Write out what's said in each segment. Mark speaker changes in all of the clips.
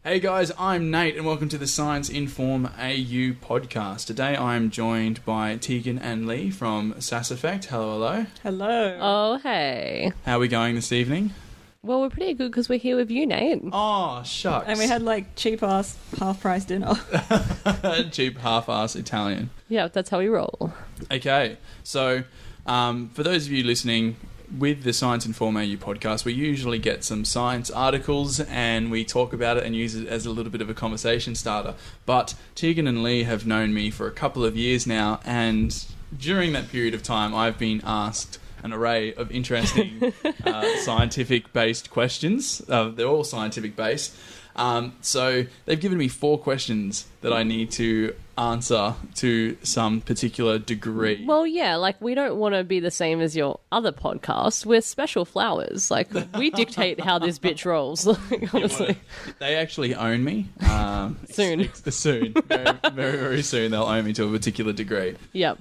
Speaker 1: Hey guys, I'm Nate and welcome to the Science Inform AU podcast. Today I'm joined by Tegan and Lee from Sass Effect. Hello.
Speaker 2: Hello.
Speaker 3: Oh, hey.
Speaker 1: How are we going this evening?
Speaker 3: Well, we're pretty good because we're here with you, Nate.
Speaker 1: Oh, shucks.
Speaker 2: And we had cheap-ass half-price dinner.
Speaker 1: Cheap half-ass Italian.
Speaker 3: Yeah, that's how we roll.
Speaker 1: Okay, so for those of you listening, with the Science Inform AU podcast, we usually get some science articles and we talk about it and use it as a little bit of a conversation starter. But Tegan and Lee have known me for a couple of years now, and during that period of time, I've been asked an array of interesting scientific-based questions. They're all scientific-based. So they've given me 4 questions that I need to answer to some particular degree.
Speaker 3: Well, yeah, we don't want to be the same as your other podcast. We're special flowers. We dictate how this bitch rolls, honestly.
Speaker 1: They actually own me.
Speaker 3: Soon.
Speaker 1: Soon. Very, very, very soon they'll own me to a particular degree.
Speaker 3: Yep.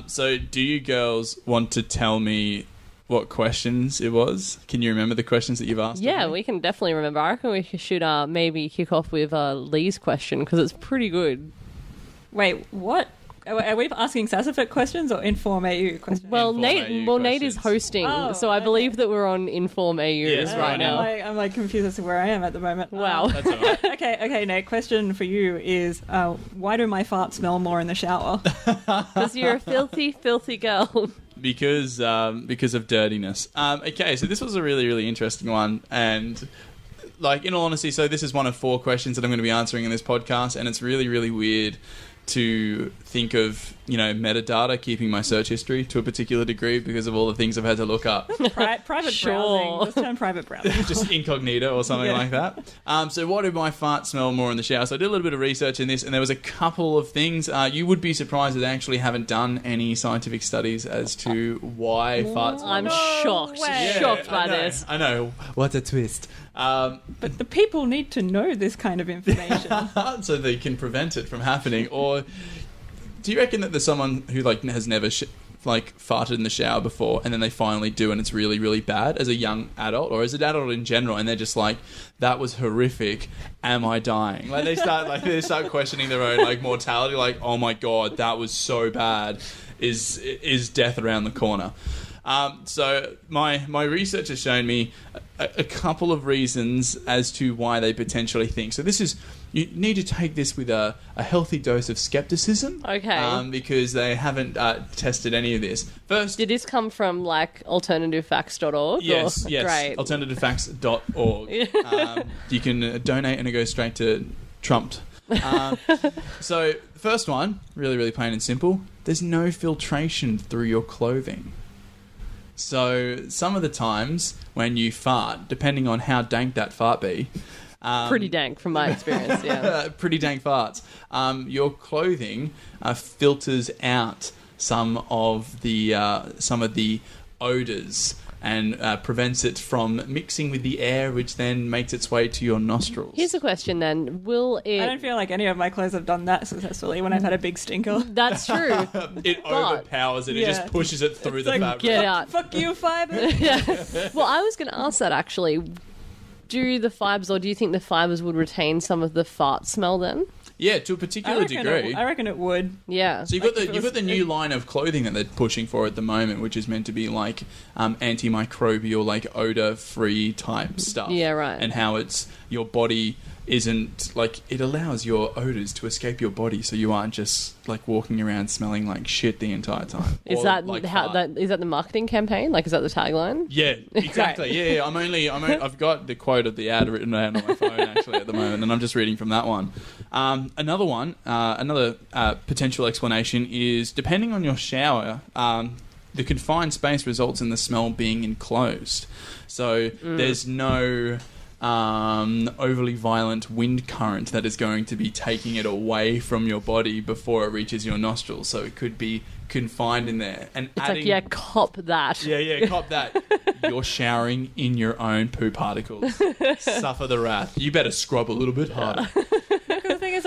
Speaker 1: So do you girls want to tell me what questions it was? Can you remember the questions that you've asked?
Speaker 3: Yeah, we can definitely remember. I reckon we should maybe kick off with Lee's question because it's pretty good.
Speaker 2: Wait, what? Are we asking Sass Effect questions or Inform AU questions?
Speaker 3: Well,
Speaker 1: Inform AU
Speaker 3: Nate is
Speaker 1: questions.
Speaker 3: hosting, so I believe that we're on Inform AU right now.
Speaker 2: I'm confused as to where I am at the moment.
Speaker 3: Wow.
Speaker 1: That's all right.
Speaker 2: Okay, Nate, question for you is, why do my farts smell more in the shower?
Speaker 3: Because you're a filthy, filthy girl.
Speaker 1: Because of dirtiness. Okay, so this was a really, really interesting one, and in all honesty, so this is one of 4 questions that I'm going to be answering in this podcast, and it's really, really weird to think of, metadata keeping my search history to a particular degree because of all the things I've had to look up.
Speaker 2: Private browsing. Just turn private browsing.
Speaker 1: Just incognito or something like that. So why do my farts smell more in the shower? So I did a little bit of research in this, and there was a couple of things. You would be surprised that they actually haven't done any scientific studies as to why farts smell.
Speaker 3: I'm shocked.
Speaker 2: way.
Speaker 3: Shocked by this.
Speaker 1: I know. What a twist.
Speaker 2: But the people need to know this kind of information.
Speaker 1: So they can prevent it from happening. Or do you reckon that there's someone who has never farted in the shower before, and then they finally do, and it's really, really bad as a young adult or as an adult in general, and they're just like, that was horrific, am I dying? They start questioning their own mortality, oh my god, that was so bad, is death around the corner? So my research has shown me a couple of reasons as to why they potentially think. So you need to take this with a healthy dose of skepticism.
Speaker 3: Okay.
Speaker 1: Because they haven't tested any of this. First,
Speaker 3: did this come from alternativefacts.org?
Speaker 1: Yes.
Speaker 3: Great.
Speaker 1: Alternativefacts.org. You can donate and it goes straight to Trump. So first one, really, really plain and simple. There's no filtration through your clothing. So some of the times when you fart, depending on how dank that fart be,
Speaker 3: pretty dank from my experience, yeah.
Speaker 1: Pretty dank farts. Your clothing filters out some of the odours and prevents it from mixing with the air, which then makes its way to your nostrils.
Speaker 3: Here's a question then. Will it...
Speaker 2: I don't feel like any of my clothes have done that successfully when I've had a big stinker.
Speaker 3: That's true.
Speaker 1: It overpowers it. It just pushes it through the fabric.
Speaker 3: Get out.
Speaker 2: Fuck you, fibre.
Speaker 3: Yeah. Well, I was going to ask that actually. Do the fibres, or do you think the fibres would retain some of the fart smell then?
Speaker 1: Yeah, to a particular degree.
Speaker 2: I reckon it would.
Speaker 3: Yeah.
Speaker 1: So you've got the new line of clothing that they're pushing for at the moment, which is meant to be antimicrobial, odor-free type stuff.
Speaker 3: Yeah, right.
Speaker 1: And how your body isn't it allows your odors to escape your body, so you aren't just walking around smelling like shit the entire time.
Speaker 3: Is that the marketing campaign? Is that the tagline?
Speaker 1: Yeah, exactly. Yeah. I've got the quote of the ad written down on my phone actually at the moment, and I'm just reading from that one. Another potential explanation is depending on your shower. The confined space results in the smell being enclosed, so there's no overly violent wind current that is going to be taking it away from your body before it reaches your nostrils. So it could be confined in there. And
Speaker 3: it's cop that.
Speaker 1: Yeah, cop that. You're showering in your own poo particles. Suffer the wrath. You better scrub a little bit harder.
Speaker 2: The thing is,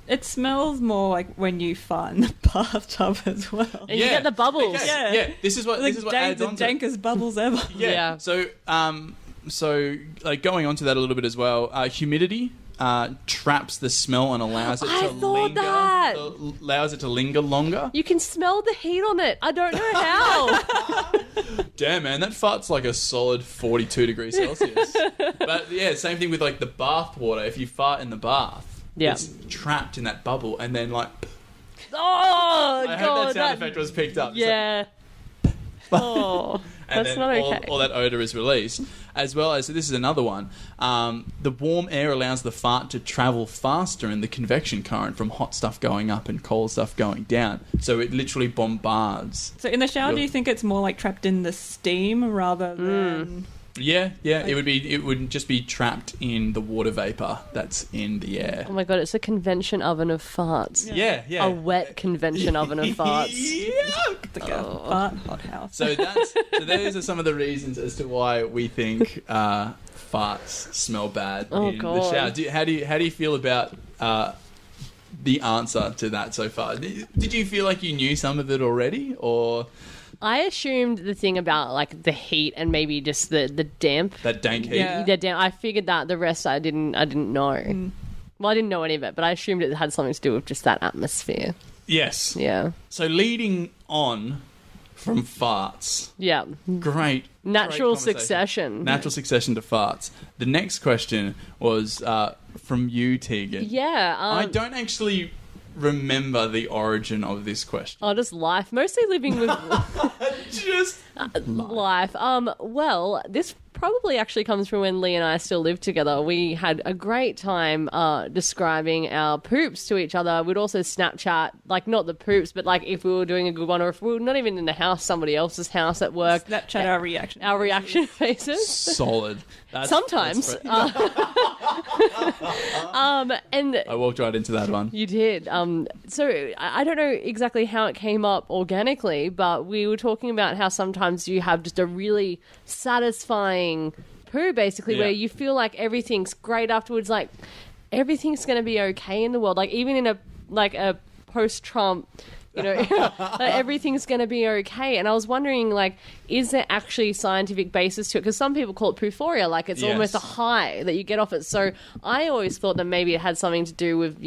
Speaker 2: it smells more when you fart in the bathtub as well.
Speaker 3: And you get the bubbles.
Speaker 1: Okay. Yeah. This is what adds on
Speaker 2: the dankest bubbles ever.
Speaker 1: Yeah. So going on to that a little bit as well, humidity traps the smell and allows it
Speaker 3: I
Speaker 1: to
Speaker 3: thought
Speaker 1: linger.
Speaker 3: that.
Speaker 1: Allows it to linger longer.
Speaker 3: You can smell the heat on it. I don't know how.
Speaker 1: Damn, man, that fart's like a solid 42 degrees Celsius. But yeah, same thing with like the bath water. If you fart in the bath,
Speaker 3: Yeah.
Speaker 1: it's trapped in that bubble, and then like,
Speaker 3: Oh,
Speaker 1: I
Speaker 3: God.
Speaker 1: hope that sound effect was picked up. It's like,
Speaker 3: Yeah. Oh,
Speaker 1: and
Speaker 3: that's
Speaker 1: then
Speaker 3: not okay.
Speaker 1: all that odor is released, as well as, so this is another one, the warm air allows the fart to travel faster in the convection current from hot stuff going up and cold stuff going down, so it literally bombards.
Speaker 2: So in the shower, do you think it's more like trapped in the steam rather than...
Speaker 1: Yeah, it would just be trapped in the water vapor that's in the air.
Speaker 3: Oh my God, it's a convention oven of farts.
Speaker 1: Yeah.
Speaker 3: A wet convention oven of farts.
Speaker 2: It's like a fart hothouse.
Speaker 1: So those are some of the reasons as to why we think farts smell bad in the shower. How do you feel about the answer to that so far? Did you feel like you knew some of it already, or?
Speaker 3: I assumed the thing about like the heat and maybe just the damp.
Speaker 1: That dank heat.
Speaker 2: Yeah.
Speaker 3: The damp. I figured that. The rest I didn't know. Well, I didn't know any of it, but I assumed it had something to do with just that atmosphere.
Speaker 1: Yes.
Speaker 3: Yeah.
Speaker 1: So leading on from farts.
Speaker 3: Yeah.
Speaker 1: Great.
Speaker 3: Natural
Speaker 1: conversation.
Speaker 3: succession.
Speaker 1: Natural succession to farts. The next question was from you, Tegan.
Speaker 3: Yeah.
Speaker 1: I don't actually remember the origin of this question.
Speaker 3: Oh, just life. Mostly living with
Speaker 1: Just
Speaker 3: life. Well, this probably actually comes from when Lee and I still lived together. We had a great time describing our poops to each other. We'd also Snapchat, like not the poops, but like if we were doing a good one, or if we were not even in the house, somebody else's house at work.
Speaker 2: Snapchat our reaction.
Speaker 3: Our reaction faces.
Speaker 1: solid.
Speaker 3: Sometimes.
Speaker 1: And
Speaker 3: And
Speaker 1: I walked right into that one.
Speaker 3: you did. So I don't know exactly how it came up organically, but we were talking about how sometimes you have just a really satisfying poo, basically,
Speaker 1: Yeah.
Speaker 3: where you feel like everything's great afterwards, like everything's going to be okay in the world. Like even in a post-Trump, like everything's going to be okay. And I was wondering, like, is there actually scientific basis to it? Because some people call it phoria, like it's
Speaker 1: Yes.
Speaker 3: almost a high that you get off it. So I always thought that maybe it had something to do with,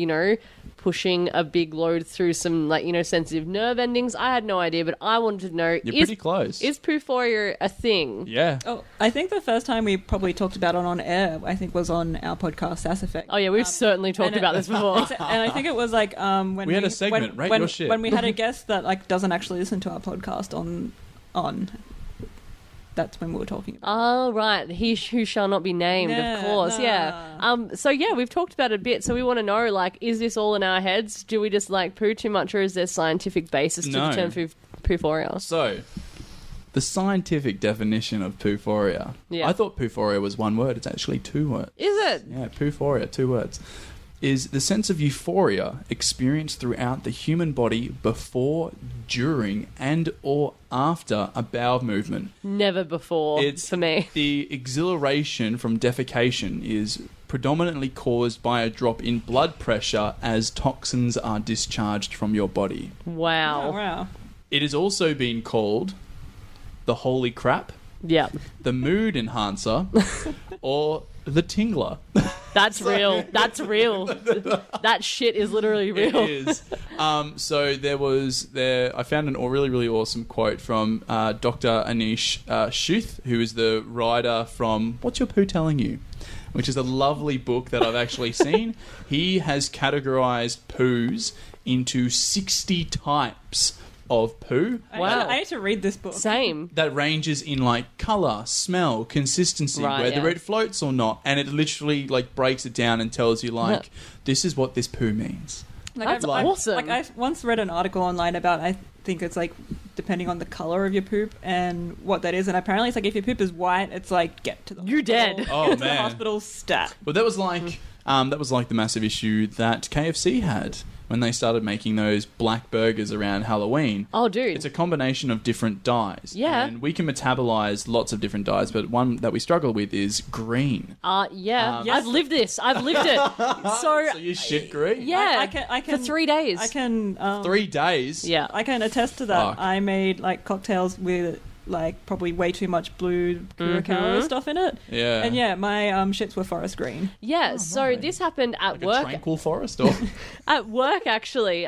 Speaker 3: pushing a big load through some, sensitive nerve endings. I had no idea, but I wanted to know,
Speaker 1: You're pretty close.
Speaker 3: Is phoria a thing?
Speaker 1: Yeah.
Speaker 2: Oh, I think the first time we probably talked about it on air, I think was on our podcast, Sass Effect.
Speaker 3: Oh, yeah, we've certainly talked about this before.
Speaker 2: And I think it was like when
Speaker 1: We had a segment, Rate Your Shit.
Speaker 2: when we had a guest that doesn't actually listen to our podcast on. That's when we were talking about.
Speaker 3: Oh, right. He who shall not be named,
Speaker 2: Yeah,
Speaker 3: of course.
Speaker 2: nah.
Speaker 3: Yeah. So, yeah, we've talked about it a bit. So we want to know, is this all in our heads? Do we just, poo too much, or is there scientific basis to
Speaker 1: No.
Speaker 3: the term phoria?
Speaker 1: So, the scientific definition of phoria.
Speaker 3: Yeah.
Speaker 1: I thought phoria was one word. It's actually two words.
Speaker 3: Is it?
Speaker 1: Yeah, phoria, 2 words. Is the sense of euphoria experienced throughout the human body before, during, and or after a bowel movement.
Speaker 3: Never before,
Speaker 1: It's
Speaker 3: for me.
Speaker 1: The exhilaration from defecation is predominantly caused by a drop in blood pressure as toxins are discharged from your body.
Speaker 3: Wow.
Speaker 2: Oh, wow.
Speaker 1: It has also been called the holy crap,
Speaker 3: Yeah.
Speaker 1: the mood enhancer, or the tingler.
Speaker 3: That's real. That's real. That shit is literally real.
Speaker 1: It is. So I found a really, really awesome quote from Dr. Anish Shuth, who is the writer from What's Your Poo Telling You?, which is a lovely book that I've actually seen. He has categorized poos into 60 types of poo.
Speaker 3: Wow.
Speaker 2: I need to read this book.
Speaker 3: Same.
Speaker 1: That ranges in colour, smell, consistency,
Speaker 3: Right,
Speaker 1: whether
Speaker 3: yeah.
Speaker 1: it floats or not, and it literally breaks it down and tells you this is what this poo means.
Speaker 3: That's awesome.
Speaker 2: I once read an article online about, I think it's depending on the color of your poop and what that is, and apparently it's if your poop is white, it's get to the
Speaker 3: You're
Speaker 2: hospital.
Speaker 3: dead.
Speaker 1: Oh,
Speaker 2: Get to the
Speaker 1: man.
Speaker 2: hospital stat.
Speaker 1: Well, that was the massive issue that KFC had when they started making those black burgers around Halloween.
Speaker 3: Oh, dude.
Speaker 1: It's a combination of different dyes.
Speaker 3: Yeah.
Speaker 1: And we can metabolize lots of different dyes, but one that we struggle with is green.
Speaker 3: Yeah.
Speaker 2: Yes.
Speaker 3: I've lived this. I've lived it.
Speaker 1: So you shit green?
Speaker 3: Yeah.
Speaker 2: I can
Speaker 3: for 3 days.
Speaker 2: I can
Speaker 1: 3 days?
Speaker 3: Yeah.
Speaker 2: I can attest to that.
Speaker 1: Fuck.
Speaker 2: I made cocktails with like probably way too much blue Curacao stuff in it.
Speaker 1: Yeah.
Speaker 2: And yeah, my shits were forest green.
Speaker 3: Yeah, so
Speaker 1: lovely.
Speaker 3: this happened at
Speaker 1: Like a
Speaker 3: work.
Speaker 1: tranquil forest, or
Speaker 3: At work, actually,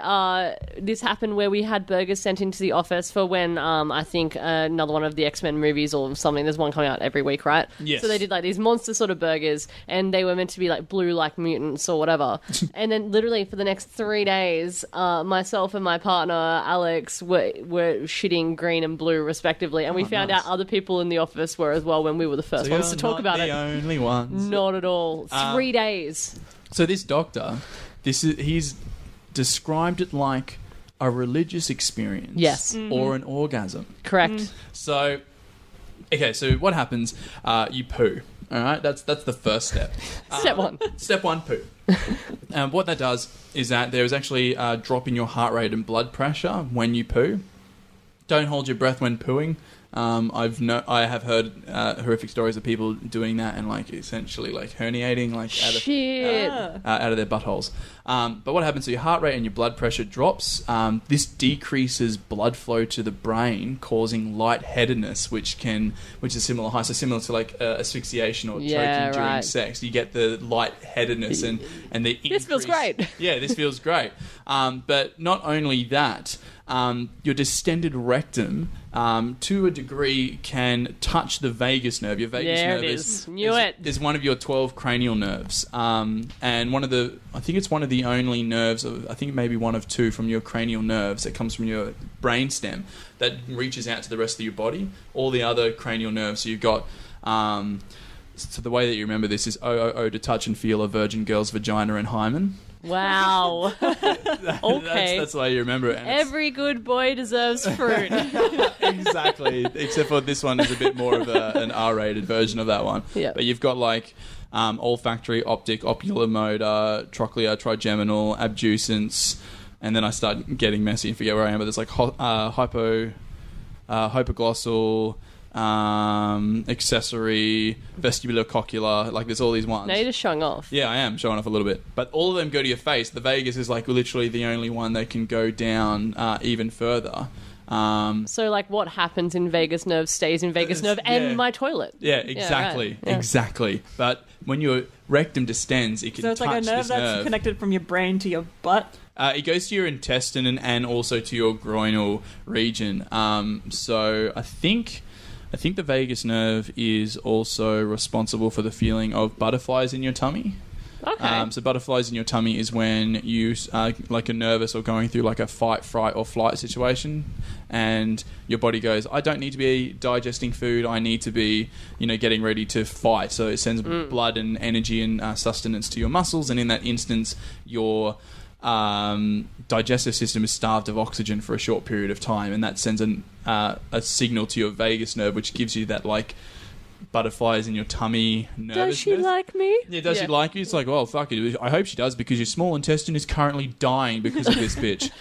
Speaker 3: this happened where we had burgers sent into the office for when I think another one of the X-Men movies or something. There's one coming out every week, right?
Speaker 1: Yes.
Speaker 3: So they did like these monster sort of burgers, and they were meant to be like blue, like mutants or whatever. And then literally for the next 3 days, myself and my partner Alex were shitting green and blue respectively, and we found
Speaker 1: nice.
Speaker 3: out other people in the office were as well when we were the first ones to talk about
Speaker 1: the
Speaker 3: it.
Speaker 1: only ones.
Speaker 3: Not at all. 3 days.
Speaker 1: So this doctor, he's described it like a religious experience.
Speaker 3: Yes.
Speaker 1: Or an orgasm.
Speaker 3: Correct.
Speaker 1: So, okay, so what happens? You poo. All right, that's the first step.
Speaker 3: Step one.
Speaker 1: Step one, poo. What that does is that there is actually a drop in your heart rate and blood pressure when you poo. Don't hold your breath when pooing. I have heard horrific stories of people doing that and like essentially like herniating like out of their buttholes. But what happens? So your heart rate and your blood pressure drops. This decreases blood flow to the brain, causing lightheadedness, which is similar high, so similar to like asphyxiation or choking during sex. You get the lightheadedness and the increase.
Speaker 3: This feels great.
Speaker 1: Yeah, this feels great. But not only that. Your distended rectum, to a degree, can touch the vagus nerve. Your vagus nerve is one of your 12 cranial nerves, and I think it's one of the only nerves. I think maybe one of two from your cranial nerves that comes from your brainstem that reaches out to the rest of your body. All the other cranial nerves. So you've got. So the way that you remember this is to touch and feel a virgin girl's vagina and hymen.
Speaker 3: Wow. Okay.
Speaker 1: That's the way you remember it. And
Speaker 3: every good boy deserves fruit.
Speaker 1: exactly. Except for this one is a bit more of an R-rated version of that one.
Speaker 3: Yeah.
Speaker 1: But you've got like olfactory, optic, oculomotor, trochlear, trigeminal, abducens, and then I start getting messy and forget where I am. But there's like hypoglossal. Accessory, vestibulocochlear, like there's all these ones.
Speaker 3: Now you're just showing off.
Speaker 1: Yeah, I am showing off a little bit. But all of them go to your face. The vagus is like literally the only one that can go down even further.
Speaker 3: So like what happens in vagus nerve stays in vagus nerve and my toilet.
Speaker 1: Yeah, exactly.
Speaker 3: Yeah, right. Yeah.
Speaker 1: Exactly. But when your rectum distends, it can
Speaker 2: So it's
Speaker 1: touch
Speaker 2: like a nerve
Speaker 1: this
Speaker 2: that's connected from your brain to your butt.
Speaker 1: It goes to your intestine and also to your groinal region. So I think the vagus nerve is also responsible for the feeling of butterflies in your tummy.
Speaker 3: Okay.
Speaker 1: So butterflies in your tummy is when you like are nervous or going through like a fight, fright, or flight situation, and your body goes, "I don't need to be digesting food. I need to be, getting ready to fight." So it sends blood and energy and sustenance to your muscles, and in that instance, your digestive system is starved of oxygen for a short period of time, and that sends a signal to your vagus nerve, which gives you that like butterflies in your tummy nervousness.
Speaker 3: Does she like me?
Speaker 1: Yeah, does she like you? It's like, well, fuck it. I hope she does, because your small intestine is currently dying because of this bitch.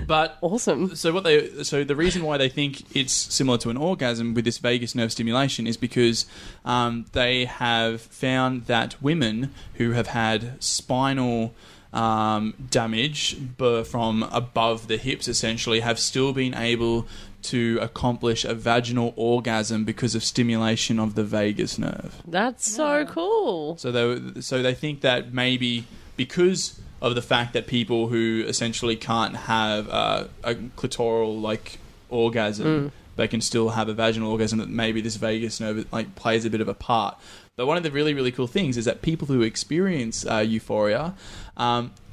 Speaker 1: But
Speaker 3: awesome.
Speaker 1: So the reason why they think it's similar to an orgasm with this vagus nerve stimulation is because they have found that women who have had spinal damage from above the hips essentially have still been able to accomplish a vaginal orgasm because of stimulation of the vagus nerve.
Speaker 3: That's so cool.
Speaker 1: So they think that maybe because of the fact that people who essentially can't have a clitoral like orgasm, they can still have a vaginal orgasm, that maybe this vagus nerve like plays a bit of a part. But one of the really, really cool things is that people who experience euphoria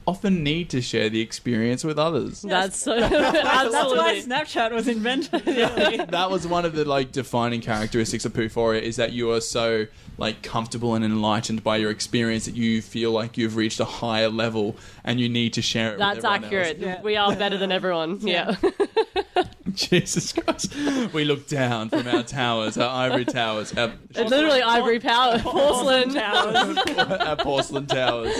Speaker 1: often need to share the experience with others.
Speaker 3: That's so
Speaker 2: That's
Speaker 3: absolutely.
Speaker 2: why Snapchat was invented. Really.
Speaker 1: That was one of the like defining characteristics of phoria, is that you are so like comfortable and enlightened by your experience that you feel like you've reached a higher level and you need to share it.
Speaker 3: That's
Speaker 1: with everyone
Speaker 3: accurate.
Speaker 1: else.
Speaker 2: Yeah.
Speaker 3: We are better than everyone. Yeah.
Speaker 1: Jesus Christ. We look down from our towers, our ivory towers, our
Speaker 3: It's literally ivory porcelain.
Speaker 1: our porcelain towers.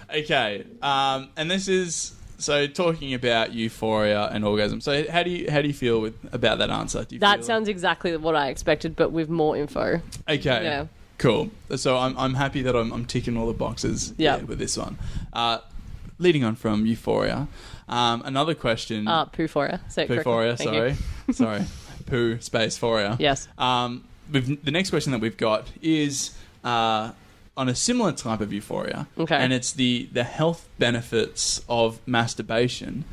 Speaker 1: Okay, and this is so talking about euphoria and orgasm. So how do you feel about that answer? Do you
Speaker 3: That
Speaker 1: feel
Speaker 3: sounds exactly what I expected, but with more info.
Speaker 1: okay?
Speaker 3: Yeah.
Speaker 1: Cool. So I'm happy that I'm ticking all the boxes
Speaker 3: Yeah.
Speaker 1: with this one. leading on from euphoria, another question.
Speaker 3: Phoria. Say it correctly.
Speaker 1: Phoria,
Speaker 3: Thank
Speaker 1: sorry.
Speaker 3: you.
Speaker 1: Sorry. Poo space phoria.
Speaker 3: Yes.
Speaker 1: The next question that we've got is on a similar type of euphoria.
Speaker 3: Okay.
Speaker 1: And it's the health benefits of masturbation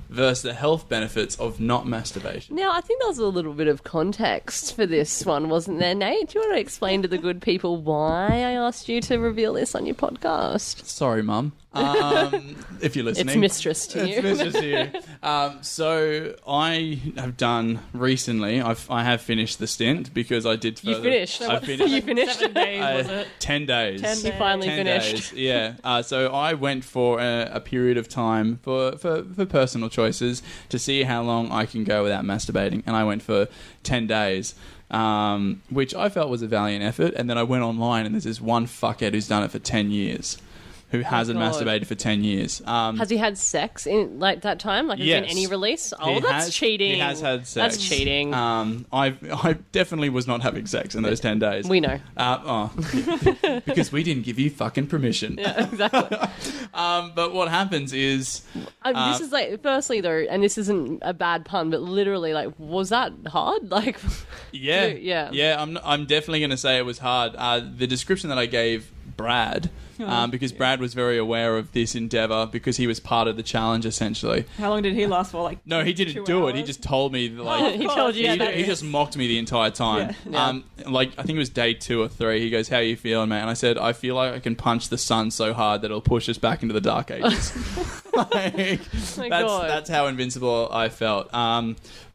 Speaker 1: versus the health benefits of not masturbation.
Speaker 3: Now, I think there was a little bit of context for this one, wasn't there, Nate? Do you want to explain to the good people why I asked you to reveal this on your podcast?
Speaker 1: Sorry, Mum. If you're listening.
Speaker 3: It's mistress to you.
Speaker 1: It's mistress to you. So I have done recently, I have finished the stint because I did further.
Speaker 3: You finished?
Speaker 1: I finished.
Speaker 3: You finished?
Speaker 2: 7 days, was it?
Speaker 1: 10 days.
Speaker 2: 10
Speaker 3: You
Speaker 2: days.
Speaker 3: finally
Speaker 1: 10
Speaker 3: finished.
Speaker 1: days, yeah. So I went for a period of time for personal choices to see how long I can go without masturbating. And I went for 10 days, which I felt was a valiant effort. And then I went online and there's this one fuckhead who's done it for 10 years. Who hasn't
Speaker 3: God.
Speaker 1: masturbated for 10 years.
Speaker 3: Has he had sex in like that time? Like, has there been any release? Oh, that's cheating.
Speaker 1: He has had sex.
Speaker 3: That's cheating.
Speaker 1: I definitely was not having sex in those 10 days.
Speaker 3: We know.
Speaker 1: Because we didn't give you fucking permission.
Speaker 3: Yeah, exactly.
Speaker 1: But what happens is...
Speaker 3: This is like, firstly though, and this isn't a bad pun, but literally, like, was that hard? Like,
Speaker 1: yeah. I'm definitely going to say it was hard. The description that I gave Brad... because Brad was very aware of this endeavor because he was part of the challenge essentially.
Speaker 2: How long did he last for? Like,
Speaker 1: no, he didn't
Speaker 2: 2
Speaker 1: do it. He
Speaker 2: hours?
Speaker 1: just told me like
Speaker 3: he told you.
Speaker 1: he just mocked me the entire time.
Speaker 3: Yeah.
Speaker 1: Like I think it was day 2 or 3. He goes, "How you feeling, mate?" And I said, "I feel like I can punch the sun so hard that it'll push us back into the dark ages." That's how invincible I felt.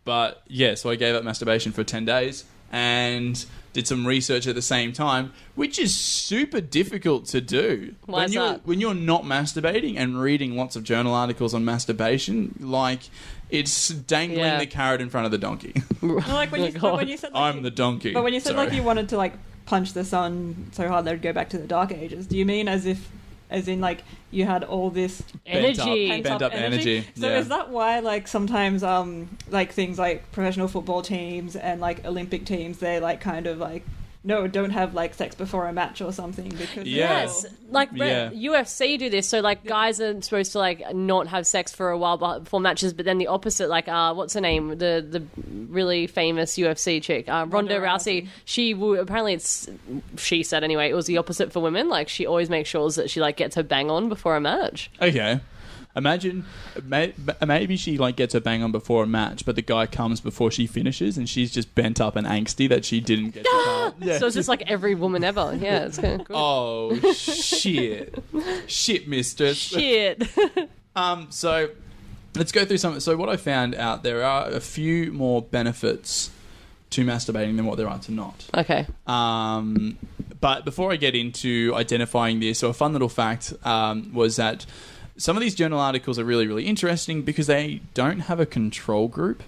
Speaker 1: But yeah, so I gave up masturbation for 10 days and did some research at the same time, which is super difficult to do.
Speaker 3: Why is that?
Speaker 1: When you're not masturbating and reading lots of journal articles on masturbation, like it's dangling the carrot in front of the donkey.
Speaker 2: No, like when you said like,
Speaker 1: I'm the donkey.
Speaker 2: But when you said
Speaker 1: Sorry.
Speaker 2: like you wanted to like punch the sun so hard that it'd go back to the dark ages, do you mean as in like you had all this
Speaker 3: energy.
Speaker 1: Bent up energy.
Speaker 2: So is that why like sometimes like things like professional football teams and like Olympic teams, they're like kind of like don't have like sex before a match or something because
Speaker 3: Yes, like UFC do this. So like guys are supposed to like not have sex for a while before matches, but then the opposite. Like what's her name? The really famous UFC chick, Ronda Rousey. She said anyway. It was the opposite for women. Like she always makes sure that she like gets her bang on before a match.
Speaker 1: Okay. Imagine, maybe she like gets her bang on before a match, but the guy comes before she finishes, and she's just bent up and angsty that she didn't get.
Speaker 3: So it's just like every woman ever. Yeah, it's kind of cool.
Speaker 1: Oh shit, mistress.
Speaker 3: Shit.
Speaker 1: So let's go through some. So what I found out, there are a few more benefits to masturbating than what there are to not.
Speaker 3: Okay.
Speaker 1: But before I get into identifying this, so a fun little fact was that some of these journal articles are really, really interesting because they don't have a control group.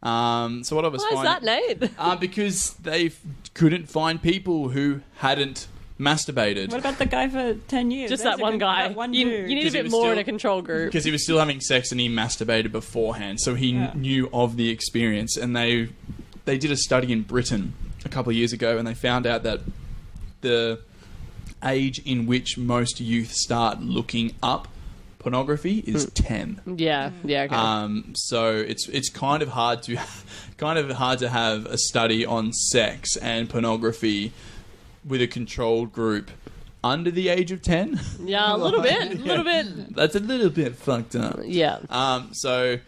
Speaker 1: So what I was
Speaker 3: finding... Why is that, Nate?
Speaker 1: Because they couldn't find people who hadn't masturbated.
Speaker 2: What about the guy for 10 years?
Speaker 3: Just that one guy.
Speaker 2: That one
Speaker 3: you
Speaker 2: dude.
Speaker 3: need a bit more in a control group.
Speaker 1: Because he was still having sex and he masturbated beforehand, so he knew of the experience. And they did a study in Britain a couple of years ago, and they found out that the age in which most youth start looking up pornography is 10.
Speaker 3: Yeah, okay.
Speaker 1: So it's kind of hard to have a study on sex and pornography with a controlled group under the age of 10.
Speaker 3: Yeah, a little bit.
Speaker 1: That's a little bit fucked up.
Speaker 3: Yeah.
Speaker 1: So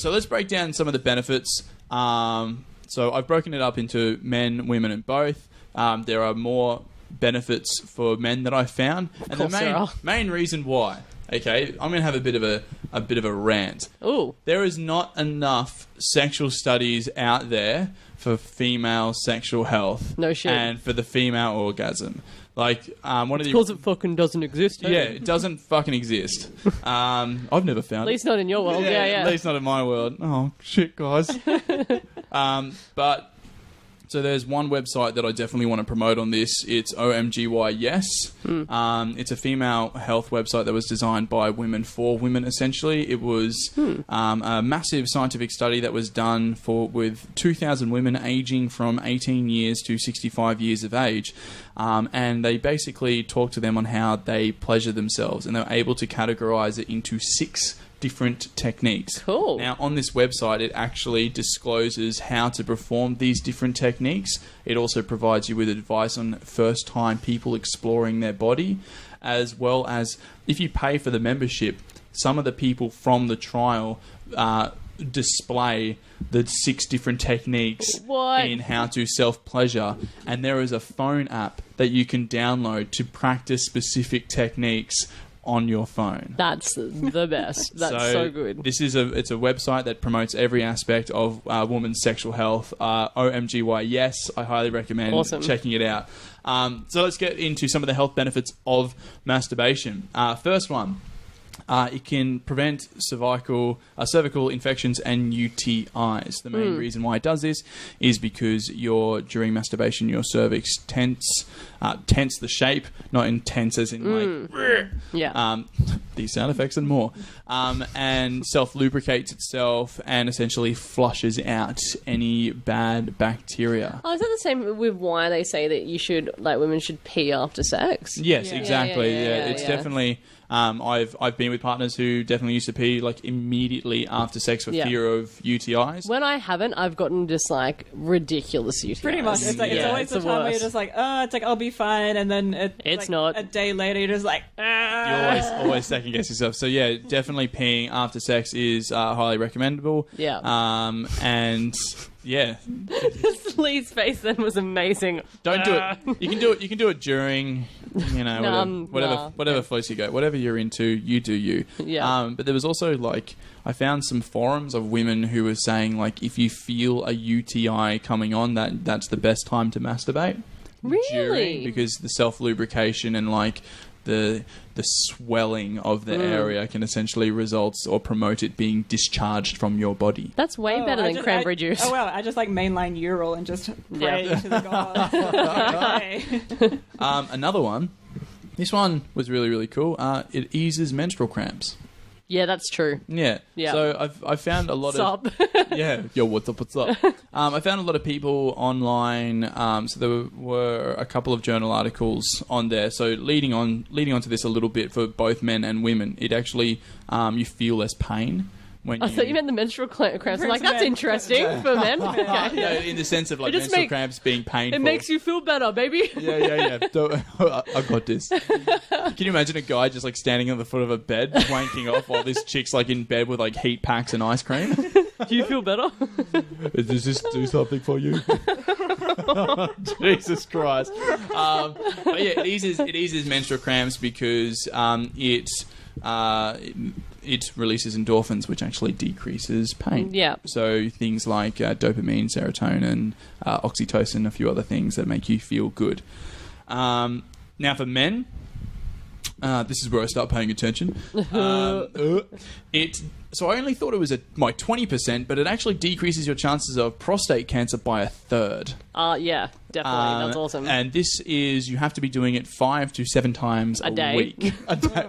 Speaker 1: let's break down some of the benefits. So I've broken it up into men, women, and both. There are more benefits for men that I found, and the main reason why. Okay, I'm going to have a bit of a rant.
Speaker 3: Ooh.
Speaker 1: There is not enough sexual studies out there for female sexual health.
Speaker 3: No shit.
Speaker 1: And for the female orgasm. Like, one of the...
Speaker 3: Because it fucking doesn't exist.
Speaker 1: Yeah, it doesn't fucking exist. I've never found it.
Speaker 3: At least not in your world. Yeah.
Speaker 1: At least not in my world. Oh, shit, guys. But... So there's one website that I definitely want to promote on this. It's OMGY Yes. It's a female health website that was designed by women for women, essentially. It was a massive scientific study that was done with 2,000 women aging from 18 years to 65 years of age. And they basically talked to them on how they pleasure themselves, and they were able to categorize it into 6 different techniques.
Speaker 3: Cool.
Speaker 1: Now, on this website, it actually discloses how to perform these different techniques. It also provides you with advice on first-time people exploring their body, as well as, if you pay for the membership, some of the people from the trial display the 6 different techniques in how to self-pleasure, and there is a phone app that you can download to practice specific techniques on your phone.
Speaker 3: That's the best. That's so good.
Speaker 1: It's a website that promotes every aspect of women's sexual health. OMGY Yes, I highly recommend checking it out. So let's get into some of the health benefits of masturbation. First one. It can prevent cervical infections and UTIs. The main reason why it does this is because during masturbation, your cervix tense the shape, not intense as in these sound effects and more, and self-lubricates itself and essentially flushes out any bad bacteria.
Speaker 3: Oh, is that the same with why they say that women should pee after sex?
Speaker 1: Yes, exactly. It's definitely. I've been with partners who definitely used to pee immediately after sex for fear of UTIs.
Speaker 3: When I haven't, I've gotten just ridiculous UTIs.
Speaker 2: Pretty much. It's it's always the time where you're just it's I'll be fine, and then
Speaker 3: it's not.
Speaker 2: A day later, you're just
Speaker 1: You always second guess yourself. So yeah, definitely peeing after sex is highly recommendable.
Speaker 3: Yeah.
Speaker 1: And yeah.
Speaker 3: Lee's face then was amazing.
Speaker 1: Don't do it. You can do it during, whatever floats you go. Whatever you're into, you do you.
Speaker 3: Yeah.
Speaker 1: But there was also I found some forums of women who were saying if you feel a UTI coming on, that's the best time to masturbate.
Speaker 3: Really?
Speaker 1: Because the self-lubrication and the swelling of the area can essentially result or promote it being discharged from your body.
Speaker 3: That's way better than cranberry juice.
Speaker 2: Oh well, I just mainline Ural and just pray to the gods. Okay.
Speaker 1: Another one. This one was really, really cool. It eases menstrual cramps.
Speaker 3: Yeah, that's true.
Speaker 1: Yeah. So I found a lot of... Yeah. Yo, what's up? I found a lot of people online. So there were a couple of journal articles on there. So leading on to this a little bit for both men and women, it actually you feel less pain. I
Speaker 3: thought you meant the menstrual cramps. I'm that's interesting for men. Okay.
Speaker 1: No, in the sense of menstrual cramps being painful.
Speaker 3: It makes you feel better, baby.
Speaker 1: Yeah. I got this. Can you imagine a guy just standing on the foot of a bed, wanking off while this chick's in bed with heat packs and ice cream?
Speaker 3: Do you feel better?
Speaker 1: Does this do something for you? Jesus Christ. But yeah, it eases menstrual cramps because it releases endorphins, which actually decreases pain.
Speaker 3: Yeah.
Speaker 1: So things like dopamine, serotonin, oxytocin, a few other things that make you feel good. Now for men, this is where I start paying attention. So I only thought it was my 20%, but it actually decreases your chances of prostate cancer by 1/3.
Speaker 3: Yeah, definitely. That's awesome.
Speaker 1: And this is, you have to be doing it 5 to 7 times a
Speaker 3: day.
Speaker 1: week. A day.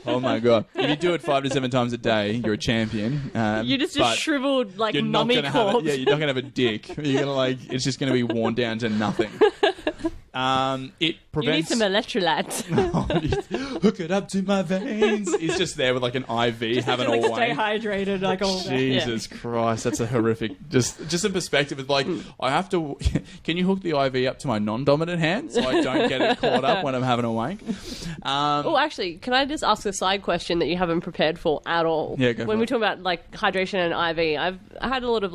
Speaker 1: Oh my God. If you do it 5 to 7 times a day, you're a champion.
Speaker 3: You're just a shriveled, mummy corpse.
Speaker 1: You're not going to have a dick. You're going to, it's just going to be worn down to nothing. It prevents...
Speaker 3: You need some electrolytes.
Speaker 1: Hook it up to my veins. He's just there with an IV,
Speaker 2: just
Speaker 1: having
Speaker 2: to,
Speaker 1: a wank.
Speaker 2: Stay hydrated all day.
Speaker 1: Jesus Christ, that's a horrific. Just in perspective, it's I have to. Can you hook the IV up to my non-dominant hand so I don't get it caught up when I'm having a wank?
Speaker 3: Actually, can I just ask a side question that you haven't prepared for at all?
Speaker 1: Yeah, go
Speaker 3: When
Speaker 1: for
Speaker 3: we
Speaker 1: it.
Speaker 3: talk about hydration and IV, I've had a lot of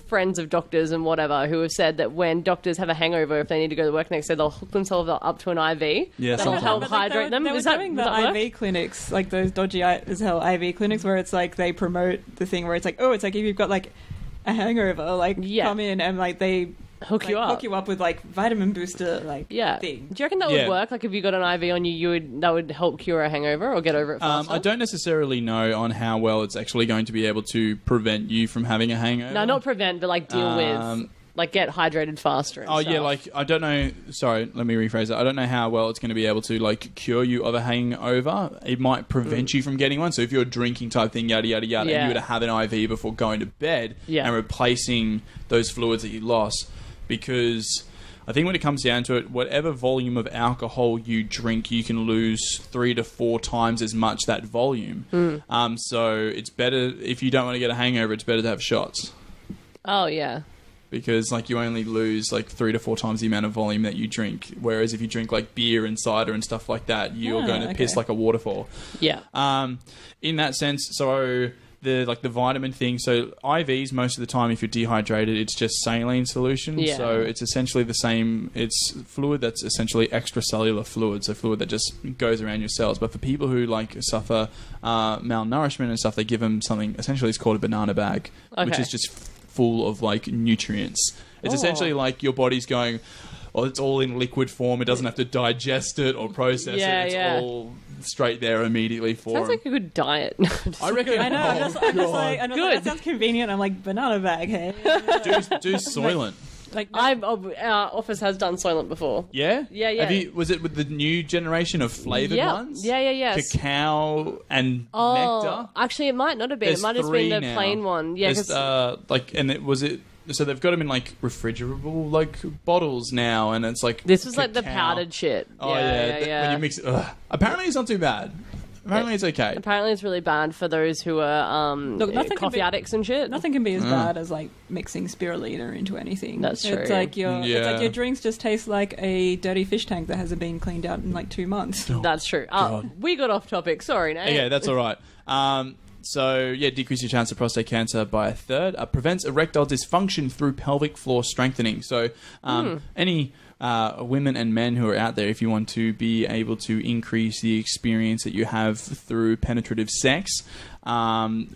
Speaker 3: friends of doctors and whatever who have said that when doctors have a hangover, if they need to go to work next day, they'll hook themselves up to an IV.
Speaker 1: Yeah,
Speaker 3: that'll help hydrate them.
Speaker 2: They were doing the IV clinics, those dodgy as hell IV clinics, where it's they promote the thing where it's if you've got a hangover, come in and they
Speaker 3: hook you
Speaker 2: up with vitamin booster thing.
Speaker 3: Do you reckon that would work? If you got an IV on you, that would help cure a hangover or get over it faster?
Speaker 1: I don't necessarily know on how well it's actually going to be able to prevent you from having a hangover.
Speaker 3: No, not prevent, but deal with. like get hydrated faster. And
Speaker 1: Oh
Speaker 3: stuff.
Speaker 1: yeah, like I don't know. Sorry, let me rephrase it. I don't know how well it's going to be able to like cure you of a hangover. It might prevent you from getting one. So if you're a drinking type thing, yada yada yada, and you were to have an IV before going to bed and replacing those fluids that you lost, because I think when it comes down to it, whatever volume of alcohol you drink, you can lose 3 to 4 times as much that volume. So it's better if you don't want to get a hangover. It's better to have shots.
Speaker 3: Oh yeah.
Speaker 1: Because like you only lose like 3 to 4 times the amount of volume that you drink, whereas if you drink like beer and cider and stuff like that, you're going to piss like a waterfall.
Speaker 3: Yeah.
Speaker 1: In that sense, so the vitamin thing. So IVs most of the time, if you're dehydrated, it's just saline solution.
Speaker 3: Yeah.
Speaker 1: So it's essentially the same. It's fluid that's essentially extracellular fluid, so fluid that just goes around your cells. But for people who like suffer malnourishment and stuff, they give them something. Essentially, it's called a banana bag, which is just full of like nutrients. It's essentially like your body's going, well, it's all in liquid form. It doesn't have to digest it or process it. It's all straight there immediately for
Speaker 3: Sounds like a good diet.
Speaker 1: I reckon.
Speaker 2: I know. I'm just like,
Speaker 3: Good.
Speaker 2: that sounds convenient. I'm like, banana bag, hey.
Speaker 1: do Soylent.
Speaker 2: Like
Speaker 3: Our office has done Soylent before.
Speaker 1: Yeah?
Speaker 3: Yeah.
Speaker 1: Was it with the new generation of flavoured ones?
Speaker 3: Yeah.
Speaker 1: Cacao and nectar?
Speaker 3: Actually, it might not have been.
Speaker 1: There's
Speaker 3: it might have been the
Speaker 1: 3
Speaker 3: plain
Speaker 1: now.
Speaker 3: one. Yeah,
Speaker 1: Because so they've got them in like refrigerable like bottles now, and it's like
Speaker 3: this was like the
Speaker 1: cacao.
Speaker 3: powdered shit.
Speaker 1: Oh yeah. When you mix it, apparently it's not too bad. Apparently it's okay.
Speaker 3: Apparently it's really bad for those who are coffee addicts and shit.
Speaker 2: Nothing can be as bad as like mixing spirulina into anything.
Speaker 3: That's true.
Speaker 2: It's like your drinks just taste like a dirty fish tank that hasn't been cleaned out in like 2 months.
Speaker 3: That's true. We got off topic. Sorry, Nate.
Speaker 1: Yeah, that's all right. Decrease your chance of prostate cancer by 1/3. Prevents erectile dysfunction through pelvic floor strengthening. So, any women and men who are out there, if you want to be able to increase the experience that you have through penetrative sex, 3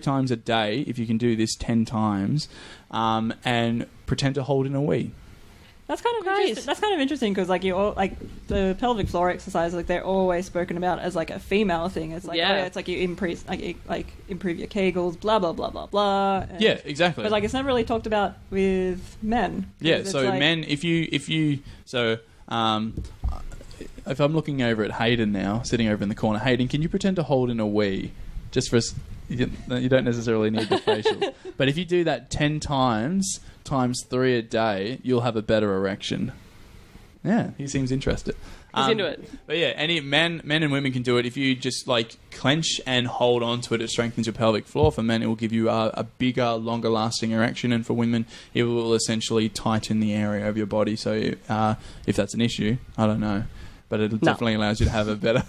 Speaker 1: times a day, if you can do this 10 times, and pretend to hold in a wee.
Speaker 2: That's kind of interesting. That's kind of interesting because like the pelvic floor exercise, like they're always spoken about as like a female thing. It's like it's like you improve your Kegels, blah blah blah blah blah. And,
Speaker 1: yeah, exactly.
Speaker 2: But like it's never really talked about with men.
Speaker 1: Yeah, so like, men, if I'm looking over at Hayden now, sitting over in the corner, Hayden, can you pretend to hold in a wee? Just for you don't necessarily need the facial, but if you do that 10 times 3 a day, you'll have a better erection. Yeah, he seems interested.
Speaker 3: He's into it.
Speaker 1: But yeah, any men and women can do it. If you just like clench and hold on to it, it strengthens your pelvic floor. For men, it will give you a bigger, longer lasting erection, and for women, it will essentially tighten the area of your body. So if that's an issue, I don't know. But it definitely allows you to have a better...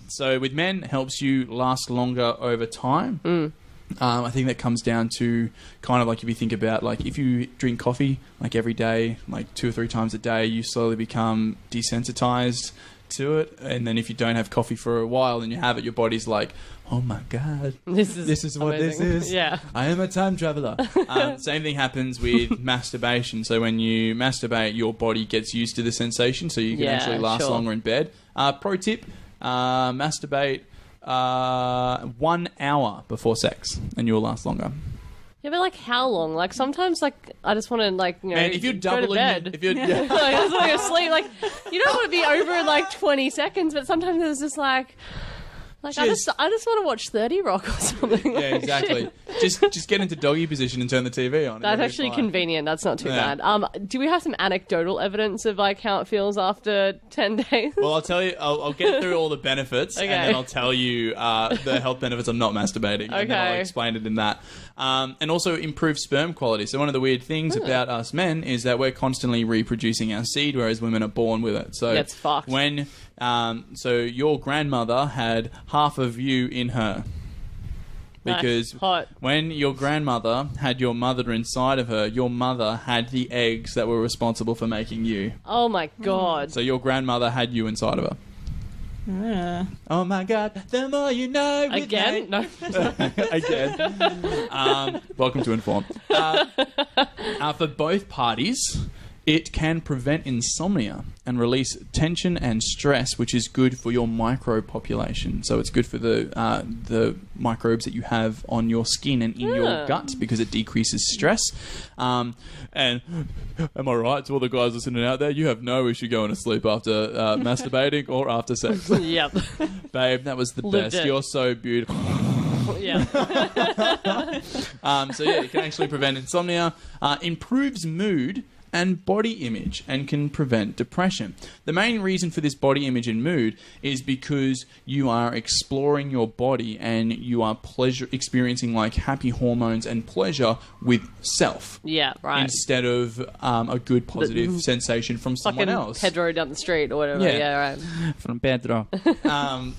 Speaker 1: so with men, it helps you last longer over time. I think that comes down to kind of like if you think about like if you drink coffee like every day, like 2 or 3 times a day, you slowly become desensitized to it. And then if you don't have coffee for a while and you have it, your body's like, oh my God, this is what this is.
Speaker 3: Yeah.
Speaker 1: I am a time traveler. Same thing happens with masturbation. So when you masturbate, your body gets used to the sensation, so you can actually last longer in bed. Pro tip, masturbate 1 hour before sex and you'll last longer.
Speaker 3: Yeah, but like how long? Like sometimes, like I just want to like
Speaker 1: Man, if you're
Speaker 3: go
Speaker 1: doubling,
Speaker 3: to bed.
Speaker 1: if you're
Speaker 3: like, I just want to go sleep. Like you don't want to be over in like 20 seconds, but sometimes it's just like I just want to watch 30 Rock or something.
Speaker 1: Yeah, exactly. Just get into doggy position and turn the TV on.
Speaker 3: That's actually convenient. That's not too bad. Do we have some anecdotal evidence of like how it feels after 10 days?
Speaker 1: Well, I'll tell you. I'll get through all the benefits, and then I'll tell you the health benefits of not masturbating. Okay. And then I'll explain it in that. And also improve sperm quality. So one of the weird things about us men is that we're constantly reproducing our seed, whereas women are born with it. So
Speaker 3: that's fucked.
Speaker 1: When so your grandmother had half of you in her. Because when your grandmother had your mother inside of her, your mother had the eggs that were responsible for making you.
Speaker 3: Oh my God.
Speaker 1: So your grandmother had you inside of her. Oh my God, the more you know.
Speaker 3: Again? No.
Speaker 1: Again. Welcome to Inform. For both parties, It can prevent insomnia and release tension and stress, which is good for your microbe population. So it's good for the microbes that you have on your skin and in your gut because it decreases stress. And am I right to all the guys listening out there? You have no issue going to sleep after masturbating or after sex.
Speaker 3: Yep.
Speaker 1: Babe, that was the
Speaker 3: Lived
Speaker 1: best.
Speaker 3: it.
Speaker 1: You're so beautiful.
Speaker 3: Yeah.
Speaker 1: So yeah, it can actually prevent insomnia, improves mood and body image, and can prevent depression. The main reason for this body image and mood is because you are exploring your body and you are experiencing like happy hormones and pleasure with self.
Speaker 3: Yeah, right.
Speaker 1: Instead of a good positive sensation from someone else.
Speaker 3: Pedro down the street or whatever. Yeah, right.
Speaker 1: From Pedro.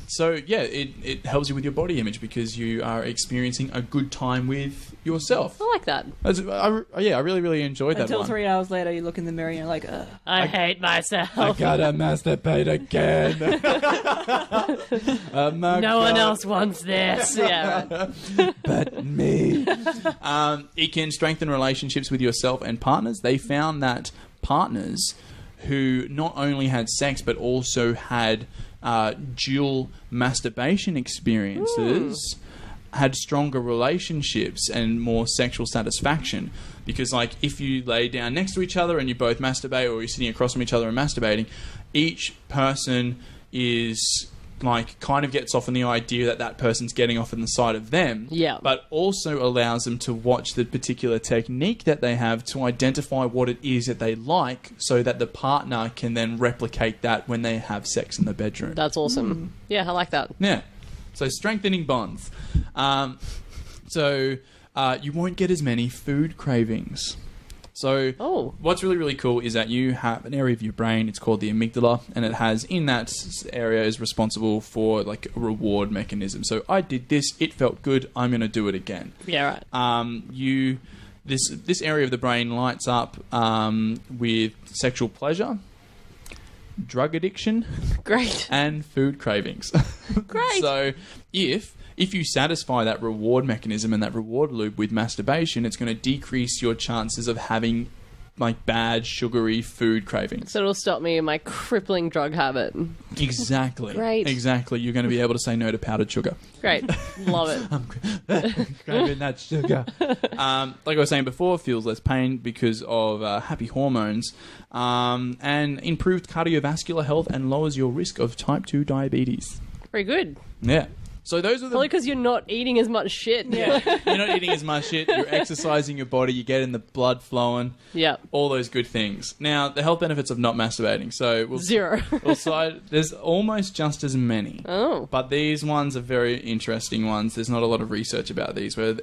Speaker 1: So yeah, it helps you with your body image because you are experiencing a good time with yourself.
Speaker 3: I like that.
Speaker 1: I really, really enjoyed that
Speaker 2: Until
Speaker 1: one.
Speaker 2: 3 hours later, you look in the mirror and you're like, ugh.
Speaker 3: I hate myself.
Speaker 1: I gotta masturbate again.
Speaker 3: No one else wants this. Yeah, right.
Speaker 1: But me. It can strengthen relationships with yourself and partners. They found that partners who not only had sex but also had dual masturbation experiences had stronger relationships and more sexual satisfaction. Because, like, if you lay down next to each other and you both masturbate, or you're sitting across from each other and masturbating, each person is, like, kind of gets off on the idea that that person's getting off on the side of them.
Speaker 3: Yeah.
Speaker 1: But also allows them to watch the particular technique that they have to identify what it is that they like so that the partner can then replicate that when they have sex in the bedroom.
Speaker 3: That's awesome. Yeah, I like that.
Speaker 1: Yeah. So strengthening bonds. You won't get as many food cravings. So what's really, really cool is that you have an area of your brain, it's called the amygdala, and it has, in that area, is responsible for like a reward mechanism. So I did this, it felt good, I'm going to do it again.
Speaker 3: Yeah, right.
Speaker 1: This area of the brain lights up with sexual pleasure, drug addiction,
Speaker 3: great,
Speaker 1: and food cravings.
Speaker 3: Great.
Speaker 1: So if you satisfy that reward mechanism and that reward loop with masturbation, it's going to decrease your chances of having like bad sugary food cravings.
Speaker 3: So it'll stop me in my crippling drug habit.
Speaker 1: Exactly.
Speaker 3: Great.
Speaker 1: Exactly. You're going to be able to say no to powdered sugar.
Speaker 3: Great. Love it.
Speaker 1: I'm craving that sugar. Like I was saying before, feels less pain because of happy hormones, and improved cardiovascular health and lowers your risk of type 2 diabetes.
Speaker 3: Very good.
Speaker 1: Yeah. So those are the...
Speaker 3: Probably because you're not eating as much shit.
Speaker 1: Yeah. You're not eating as much shit. You're exercising your body. You're getting the blood flowing.
Speaker 3: Yeah.
Speaker 1: All those good things. Now, the health benefits of not masturbating. So
Speaker 3: Zero.
Speaker 1: There's almost just as many.
Speaker 3: Oh.
Speaker 1: But these ones are very interesting ones. There's not a lot of research about these. Where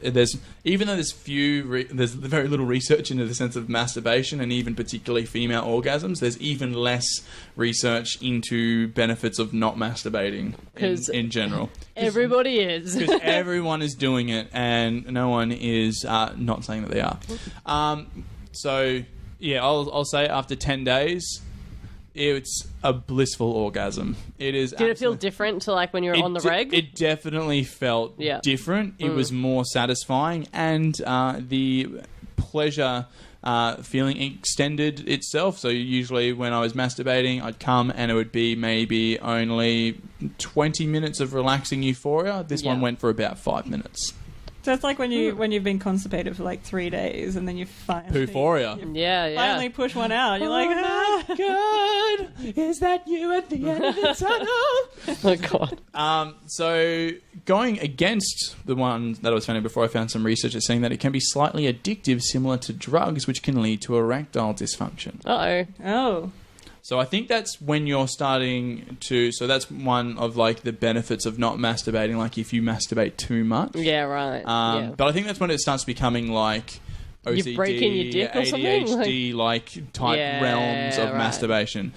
Speaker 1: even though there's very little research into the sense of masturbation and even particularly female orgasms, there's even less research into benefits of not masturbating in general.
Speaker 3: Everybody is.
Speaker 1: Because everyone is doing it and no one is not saying that they are. So, yeah, I'll say after 10 days, it's a blissful orgasm. It is.
Speaker 3: Did it feel different to like when you were on the reg?
Speaker 1: It definitely felt different. It was more satisfying, and the pleasure feeling extended itself. So usually when I was masturbating, I'd come and it would be maybe only 20 minutes of relaxing euphoria. This one went for about 5 minutes.
Speaker 2: So it's like when you've been constipated for like 3 days and then you finally...
Speaker 1: Phoria.
Speaker 2: Finally push one out. You're like,
Speaker 1: God, is that you at the end of the tunnel?
Speaker 3: Oh, God.
Speaker 1: So going against the one that I was finding before, I found some research that's saying that it can be slightly addictive, similar to drugs, which can lead to erectile dysfunction.
Speaker 2: Oh.
Speaker 1: So I think that's when you're starting to... So that's one of, like, the benefits of not masturbating, like, if you masturbate too much.
Speaker 3: Yeah, right.
Speaker 1: But I think that's when it starts becoming, like, OCD,
Speaker 3: you're breaking your dick or
Speaker 1: ADHD, like type realms of masturbation.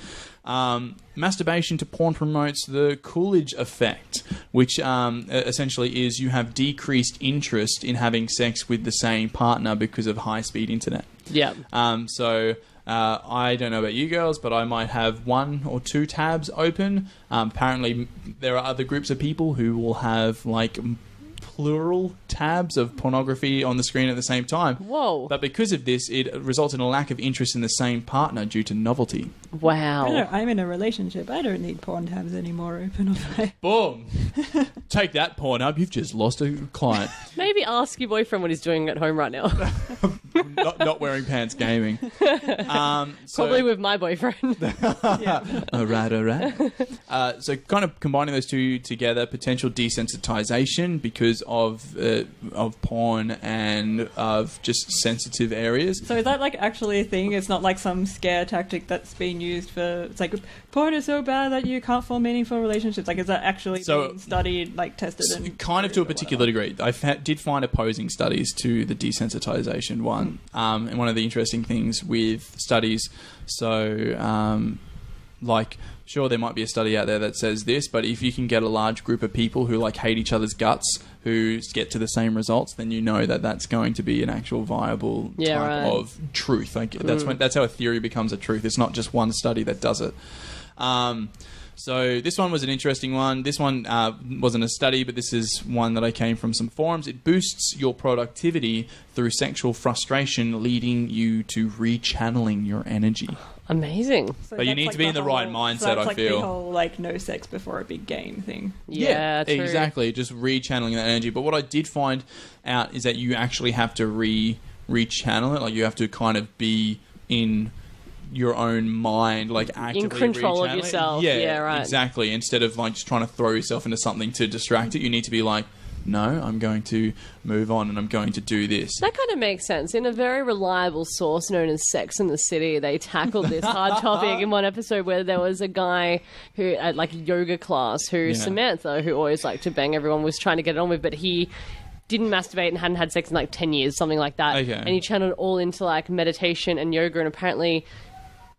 Speaker 1: Masturbation to porn promotes the Coolidge effect, which essentially is you have decreased interest in having sex with the same partner because of high-speed internet.
Speaker 3: Yeah.
Speaker 1: I don't know about you girls, but I might have 1 or 2 tabs open. Apparently, there are other groups of people who will have like plural tabs of pornography on the screen at the same time.
Speaker 3: Whoa.
Speaker 1: But because of this, it results in a lack of interest in the same partner due to novelty.
Speaker 3: Wow.
Speaker 2: I'm in a relationship. I don't need porn tabs anymore open on my...
Speaker 1: Boom. Take that, Pornhub. You've just lost a client.
Speaker 3: Maybe ask your boyfriend what he's doing at home right now.
Speaker 1: not wearing pants gaming.
Speaker 3: Probably with my boyfriend.
Speaker 1: All right. So kind of combining those two together, potential desensitization because of porn and of just sensitive areas.
Speaker 2: So is that like actually a thing? It's not like some scare tactic that's being used for... It's like, porn is so bad that you can't form meaningful relationships. Like, is that actually being studied, like tested? And
Speaker 1: kind of to a particular degree. I did find opposing studies to the desensitization one. And one of the interesting things with studies, sure, there might be a study out there that says this, but if you can get a large group of people who like hate each other's guts who get to the same results, then you know that that's going to be an actual viable type of truth. Like that's how a theory becomes a truth. It's not just one study that does it. So this one was an interesting one. This one wasn't a study, but this is one that I came from some forums. It boosts your productivity through sexual frustration, leading you to rechanneling your energy.
Speaker 3: Amazing.
Speaker 2: So
Speaker 1: but you need to be in the right mindset, I feel.
Speaker 2: The whole, like, no sex before a big game thing.
Speaker 3: Yeah, true.
Speaker 1: Exactly. Just rechanneling that energy. But what I did find out is that you actually have to rechannel it. Like, you have to kind of be in your own mind, like actively
Speaker 3: in control of yourself. Yeah, right.
Speaker 1: Exactly. Instead of like just trying to throw yourself into something to distract it, you need to be like, no, I'm going to move on and I'm going to do this.
Speaker 3: That kind of makes sense. In a very reliable source known as Sex and the City, they tackled this hard topic in one episode where there was a guy who at like a yoga class who Samantha, who always liked to bang everyone, was trying to get it on with, but he didn't masturbate and hadn't had sex in like 10 years, something like that.
Speaker 1: Okay.
Speaker 3: And he channeled all into like meditation and yoga, and apparently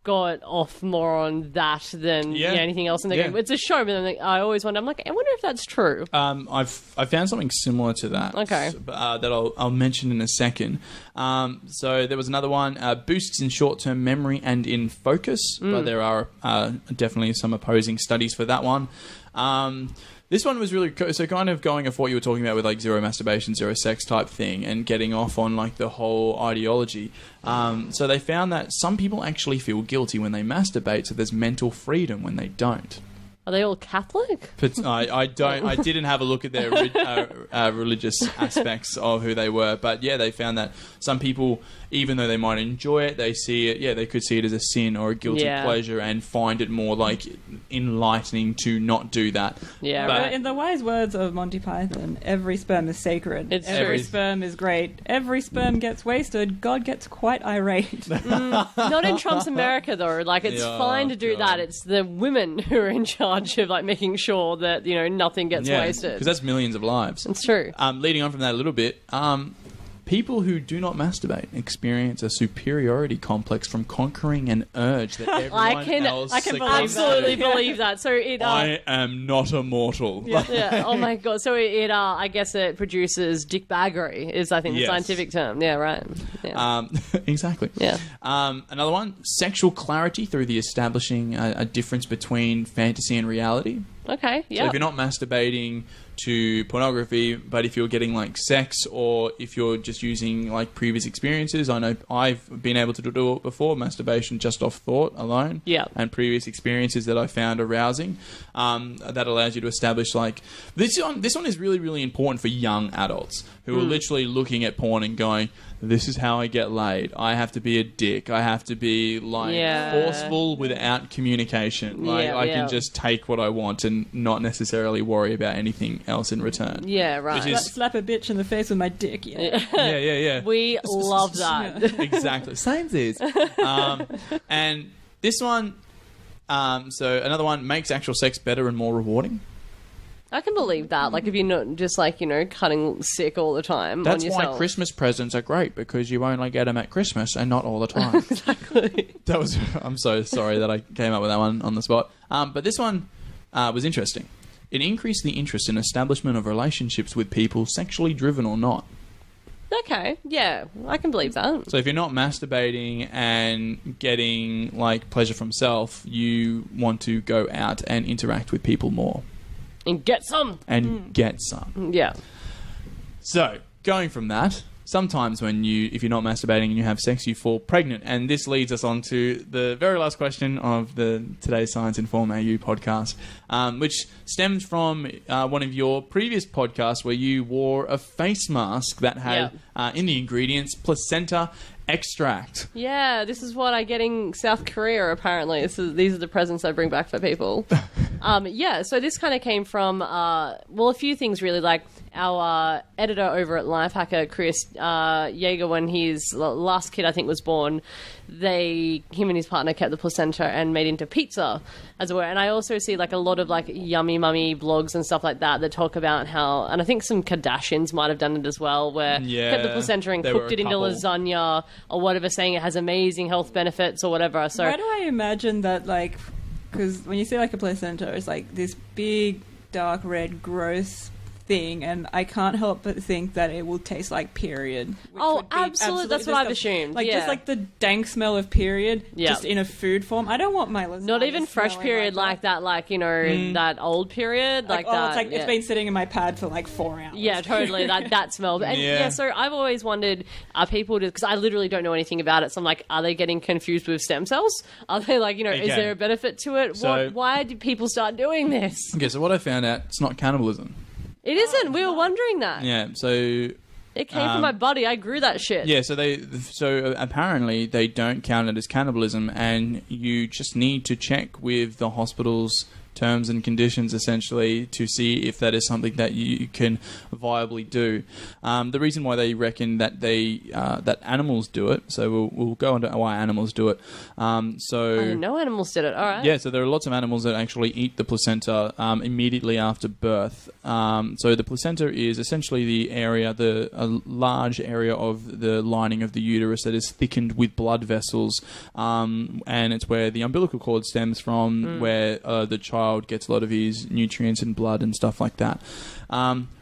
Speaker 3: got off more on that than anything else in the game. It's a show, but then I always wonder, I'm like, I wonder if that's true.
Speaker 1: I found something similar to that.
Speaker 3: Okay.
Speaker 1: That I'll mention in a second. So there was another one, boosts in short-term memory and in focus, but there are definitely some opposing studies for that one. This one was really so kind of going off what you were talking about with like zero masturbation, zero sex type thing, and getting off on like the whole ideology. So they found that some people actually feel guilty when they masturbate, so there's mental freedom when they don't.
Speaker 3: Are they all Catholic?
Speaker 1: But I didn't have a look at their religious aspects of who they were. But yeah, they found that some people, even though they might enjoy it, they see it. Yeah, they could see it as a sin or a guilty pleasure and find it more like enlightening to not do that.
Speaker 3: Yeah,
Speaker 2: but in the wise words of Monty Python, every sperm is sacred. Every sperm is great. Every sperm gets wasted. God gets quite irate.
Speaker 3: Not in Trump's America though. Like it's fine to do that. It's the women who are in charge of like making sure that nothing gets wasted,
Speaker 1: because that's millions of lives.
Speaker 3: It's true.
Speaker 1: Leading on from that a little bit, people who do not masturbate experience a superiority complex from conquering an urge that everyone else
Speaker 3: I can absolutely believe that. So
Speaker 1: I am not immortal.
Speaker 3: Yeah. Oh my god. So it I guess it produces dickbaggery is I think the scientific term. Yeah. Right. Yeah.
Speaker 1: Exactly.
Speaker 3: Yeah.
Speaker 1: Another one: sexual clarity through the establishing a difference between fantasy and reality.
Speaker 3: Okay. Yeah.
Speaker 1: So if you're not masturbating to pornography, but if you're getting like sex, or if you're just using like previous experiences, I know I've been able to do it before, masturbation just off thought alone, and previous experiences that I found arousing, that allows you to establish like this one is really, really important for young adults who are literally looking at porn and going, this is how I get laid. I have to be a dick. I have to be like forceful without communication. Like I can just take what I want and not necessarily worry about anything else in return.
Speaker 3: Yeah, right.
Speaker 2: Slap a bitch in the face with my dick.
Speaker 1: Yeah.
Speaker 3: We love that.
Speaker 1: Exactly. Same as. And this one, so another one, makes actual sex better and more rewarding.
Speaker 3: I can believe that. Like, if you're not just, like, cutting sick all the time
Speaker 1: That's
Speaker 3: on yourself.
Speaker 1: why Christmas presents are great, because you only get them at Christmas and not all the time.
Speaker 3: Exactly.
Speaker 1: I'm so sorry that I came up with that one on the spot. But this one was interesting. It increased the interest in establishment of relationships with people, sexually driven or not.
Speaker 3: Okay, yeah, I can believe that.
Speaker 1: So if you're not masturbating and getting, like, pleasure from self, you want to go out and interact with people more.
Speaker 3: And get some.
Speaker 1: Get some.
Speaker 3: Yeah.
Speaker 1: So, going from that, sometimes if you're not masturbating and you have sex, you fall pregnant. And this leads us on to the very last question of today's Science Inform AU podcast, which stems from one of your previous podcasts where you wore a face mask that had in the ingredients placenta extract.
Speaker 3: Yeah, this is what I get in South Korea, apparently. These are the presents I bring back for people. So this kind of came from, a few things really, like our editor over at Lifehacker, Chris Yeager, when his last kid, I think, was born, him and his partner kept the placenta and made into pizza, as it were. And I also see like a lot of like yummy mummy blogs and stuff like that talk about how, and I think some Kardashians might have done it as well, where kept the placenta and cooked it into lasagna or whatever, saying it has amazing health benefits or whatever. So
Speaker 2: why do I imagine that, like, because when you say like a placenta, it's like this big, dark red, gross thing, and I can't help but think that it will taste like period.
Speaker 3: Oh, absolutely. That's what I've assumed.
Speaker 2: Like, just like the dank smell of period, just in a food form. I don't want my lasagna
Speaker 3: not even fresh period like that, like, you know, that old period, like that.
Speaker 2: It's like it's been sitting in my pad for like 4 hours.
Speaker 3: Yeah, totally. that smell. And so I've always wondered, are people, because I literally don't know anything about it, so I'm like, are they getting confused with stem cells? Are they like, you know, is there a benefit to it? Why did people start doing this?
Speaker 1: Okay, so what I found out, it's not cannibalism.
Speaker 3: It isn't. We were wondering that.
Speaker 1: Yeah, so
Speaker 3: it came from my buddy. I grew that shit.
Speaker 1: Yeah, so apparently they don't count it as cannibalism, and you just need to check with the hospital's terms and conditions, essentially, to see if that is something that you can viably do. The reason why they reckon that that animals do it, so we'll go into why animals do it.
Speaker 3: I didn't know animals did it. All right.
Speaker 1: Yeah, so there are lots of animals that actually eat the placenta immediately after birth. So the placenta is essentially the area, a large area of the lining of the uterus that is thickened with blood vessels, and it's where the umbilical cord stems from, where the child gets a lot of his nutrients and blood and stuff like that.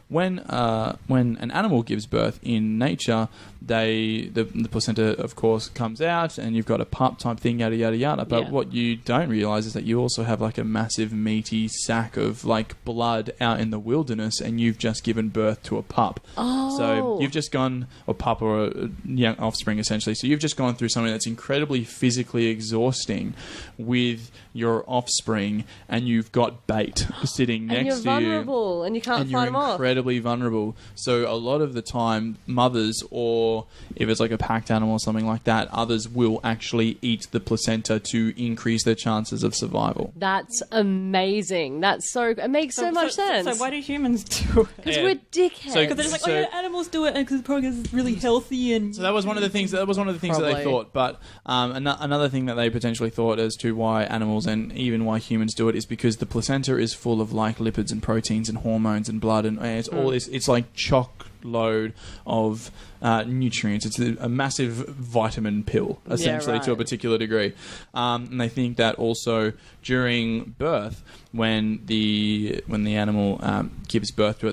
Speaker 1: When an animal gives birth in nature, the placenta, of course, comes out, and you've got a pup type thing, yada yada yada. But what you don't realize is that you also have like a massive meaty sack of like blood out in the wilderness, and you've just given birth to a pup.
Speaker 3: Oh.
Speaker 1: So you've just gone, a pup or a young offspring essentially. So you've just gone through something that's incredibly physically exhausting with your offspring, and you've got bait sitting next to you.
Speaker 3: And you're vulnerable, and you can't fight them off.
Speaker 1: Incredibly vulnerable. So a lot of the time, mothers, or if it's like a packed animal or something like that, others will actually eat the placenta to increase their chances of survival.
Speaker 3: That's amazing. It makes so much sense.
Speaker 2: So why do humans do it?
Speaker 3: Because we're dickheads.
Speaker 2: Because they're just like, animals do it, and because probably it's really healthy. And
Speaker 1: so that was one of the things. That they thought. But another thing that they potentially thought as to why animals and even why humans do it is because the placenta is full of like lipids and proteins and hormones and blood, and it's all this. It's like chock load of nutrients. It's a massive vitamin pill, essentially, to a particular degree. And they think that also during birth, when the animal gives birth to it,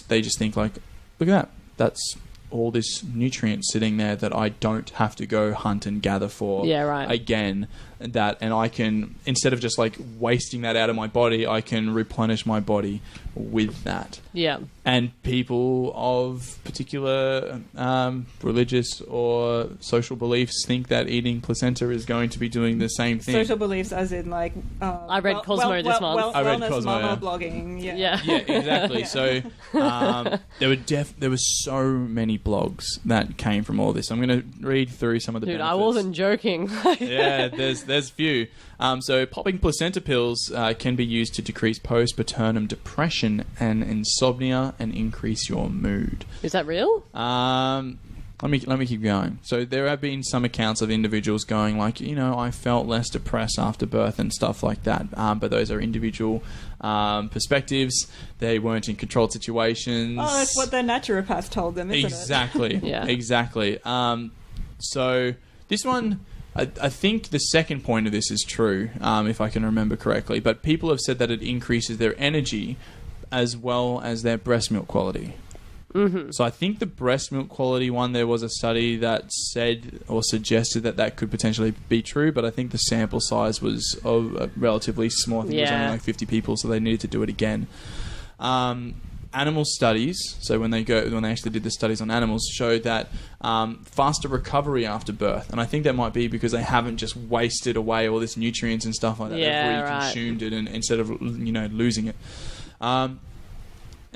Speaker 1: they just think like, look at that. That's all this nutrient sitting there that I don't have to go hunt and gather for again. And I can, instead of just like wasting that out of my body, I can replenish my body with that.
Speaker 3: Yeah.
Speaker 1: And people of particular religious or social beliefs think that eating placenta is going to be doing the same thing.
Speaker 2: Social beliefs as in like...
Speaker 3: I read Cosmo this month.
Speaker 2: I read Cosmo, mama blogging.
Speaker 3: Yeah,
Speaker 1: exactly. So there were so many blogs that came from all this. I'm going to read through some of the benefits.
Speaker 3: I wasn't joking.
Speaker 1: Yeah, there's few. So popping placenta pills can be used to decrease postpartum depression and insomnia and increase your mood.
Speaker 3: Is that real?
Speaker 1: Let me keep going. So there have been some accounts of individuals going like, I felt less depressed after birth and stuff like that. But those are individual perspectives. They weren't in controlled situations.
Speaker 2: Oh, that's what their naturopath told them, isn't
Speaker 1: it?
Speaker 3: Yeah.
Speaker 1: Exactly. So this one... I think the second point of this is true, if I can remember correctly. But people have said that it increases their energy as well as their breast milk quality.
Speaker 3: Mm-hmm.
Speaker 1: So I think the breast milk quality one, there was a study that said or suggested that could potentially be true, but I think the sample size was relatively small. I think it was only like 50 people, so they needed to do it again. animal studies, so when they actually did the studies on animals, showed that faster recovery after birth. And I think that might be because they haven't just wasted away all this nutrients and stuff like that.
Speaker 3: Yeah,
Speaker 1: They've consumed it and instead of losing it.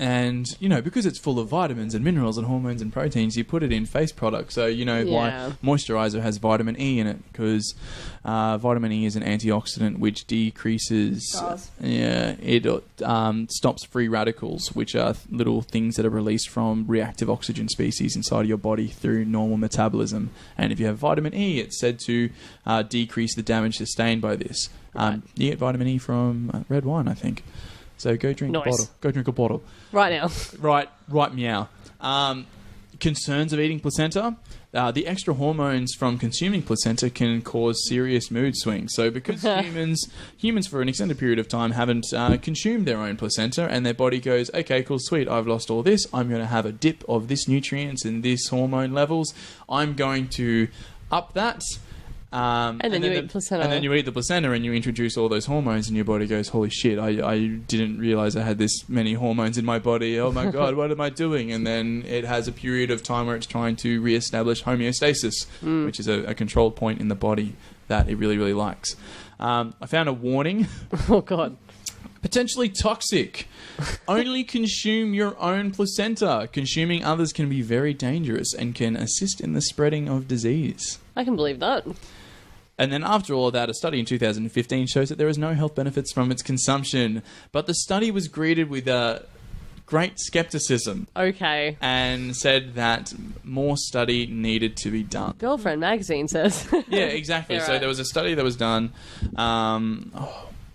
Speaker 1: And, because it's full of vitamins and minerals and hormones and proteins, you put it in face products. So, why moisturizer has vitamin E in it, because vitamin E is an antioxidant which decreases... it stops free radicals, which are little things that are released from reactive oxygen species inside of your body through normal metabolism. And if you have vitamin E, it's said to decrease the damage sustained by this. You get vitamin E from red wine, I think. So go drink a bottle. Go drink a bottle.
Speaker 3: Right now.
Speaker 1: Right meow. Concerns of eating placenta. The extra hormones from consuming placenta can cause serious mood swings. So because humans for an extended period of time haven't consumed their own placenta, and their body goes, okay, cool, sweet, I've lost all this. I'm going to have a dip of this nutrients and this hormone levels. I'm going to up that.
Speaker 3: And then you eat placenta.
Speaker 1: And then you eat the placenta and you introduce all those hormones and your body goes, holy shit, I didn't realize I had this many hormones in my body. Oh my God, what am I doing? And then it has a period of time where it's trying to reestablish homeostasis, which is a control point in the body that it really, really likes. I found a warning.
Speaker 3: Oh God.
Speaker 1: Potentially toxic. Only consume your own placenta. Consuming others can be very dangerous and can assist in the spreading of disease.
Speaker 3: I can believe that.
Speaker 1: And then after all of that, a study in 2015 shows that there is no health benefits from its consumption. But the study was greeted with great skepticism.
Speaker 3: Okay.
Speaker 1: And said that more study needed to be done.
Speaker 3: Girlfriend magazine says.
Speaker 1: Yeah, exactly.
Speaker 3: Yeah,
Speaker 1: so
Speaker 3: right.
Speaker 1: there was a study that was done...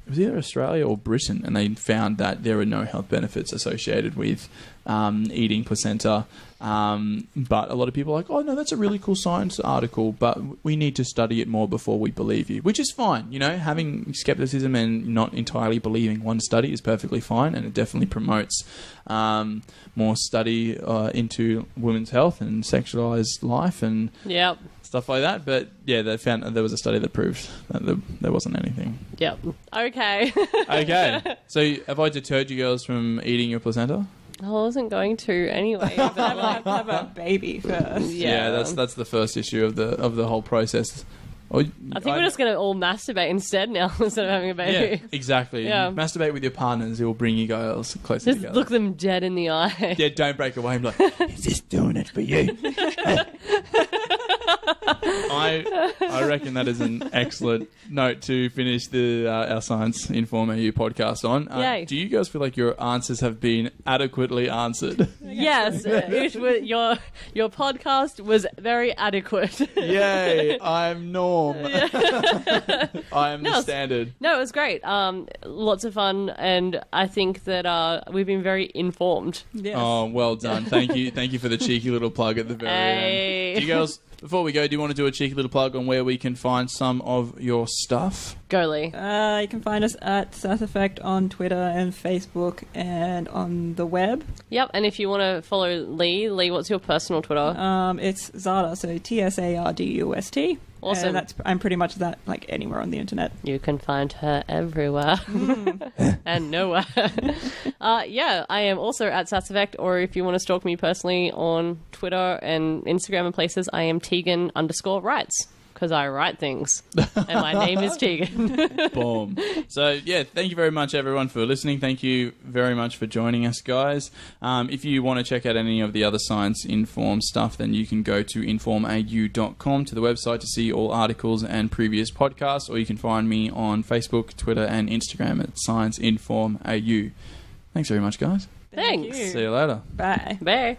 Speaker 1: it was either Australia or Britain, and they found that there were no health benefits associated with eating placenta. But a lot of people are like, oh, no, that's a really cool science article, but we need to study it more before we believe you, which is fine. Having skepticism and not entirely believing one study is perfectly fine, and it definitely promotes more study into women's health and sexualized life and stuff like that. But yeah, they found there was a study that proved that there wasn't anything.
Speaker 3: Yep. Okay.
Speaker 1: Okay. So have I deterred you girls from eating your placenta?
Speaker 3: I wasn't going to anyway. But
Speaker 2: have a baby first.
Speaker 1: Yeah, that's the first issue of the whole process.
Speaker 3: I think we're just going to all masturbate instead now instead of having a baby.
Speaker 1: Yeah, exactly.
Speaker 3: Yeah.
Speaker 1: Masturbate with your partners. It will bring you girls closer
Speaker 3: Just
Speaker 1: together.
Speaker 3: look them dead in the eye.
Speaker 1: Yeah, don't break away and be like, is this doing it for you? I reckon that is an excellent note to finish our Science Inform AU podcast on.
Speaker 3: Yay.
Speaker 1: Do you guys feel like your answers have been adequately answered?
Speaker 3: Yes. Your podcast was very adequate.
Speaker 1: Yay, I'm Norm. I am the standard.
Speaker 3: No, it was great. Lots of fun, and I think that we've been very informed.
Speaker 2: Yes.
Speaker 1: Oh, well done. Thank you. Thank you for the cheeky little plug at the very end. Do you girls, before we go, do you want to do a cheeky little plug on where we can find some of your stuff?
Speaker 3: Go, Lee.
Speaker 2: You can find us at Sass Effect on Twitter and Facebook and on the web.
Speaker 3: Yep, and if you want to follow Lee, what's your personal Twitter?
Speaker 2: It's Zarda, so TSARDUST.
Speaker 3: Awesome.
Speaker 2: I'm pretty much that, like, anywhere on the internet.
Speaker 3: You can find her everywhere and nowhere. I am also at Sass Effect, or if you want to stalk me personally on Twitter and Instagram and places, I am Tegan_writes. Because I write things. And my name is Tegan.
Speaker 1: Boom. So, yeah, thank you very much, everyone, for listening. Thank you very much for joining us, guys. If you want to check out any of the other Science Inform stuff, then you can go to informau.com to the website to see all articles and previous podcasts, or you can find me on Facebook, Twitter, and Instagram at Science Inform AU. Thanks very much, guys.
Speaker 3: Thanks.
Speaker 1: See you later.
Speaker 2: Bye.
Speaker 3: Bye.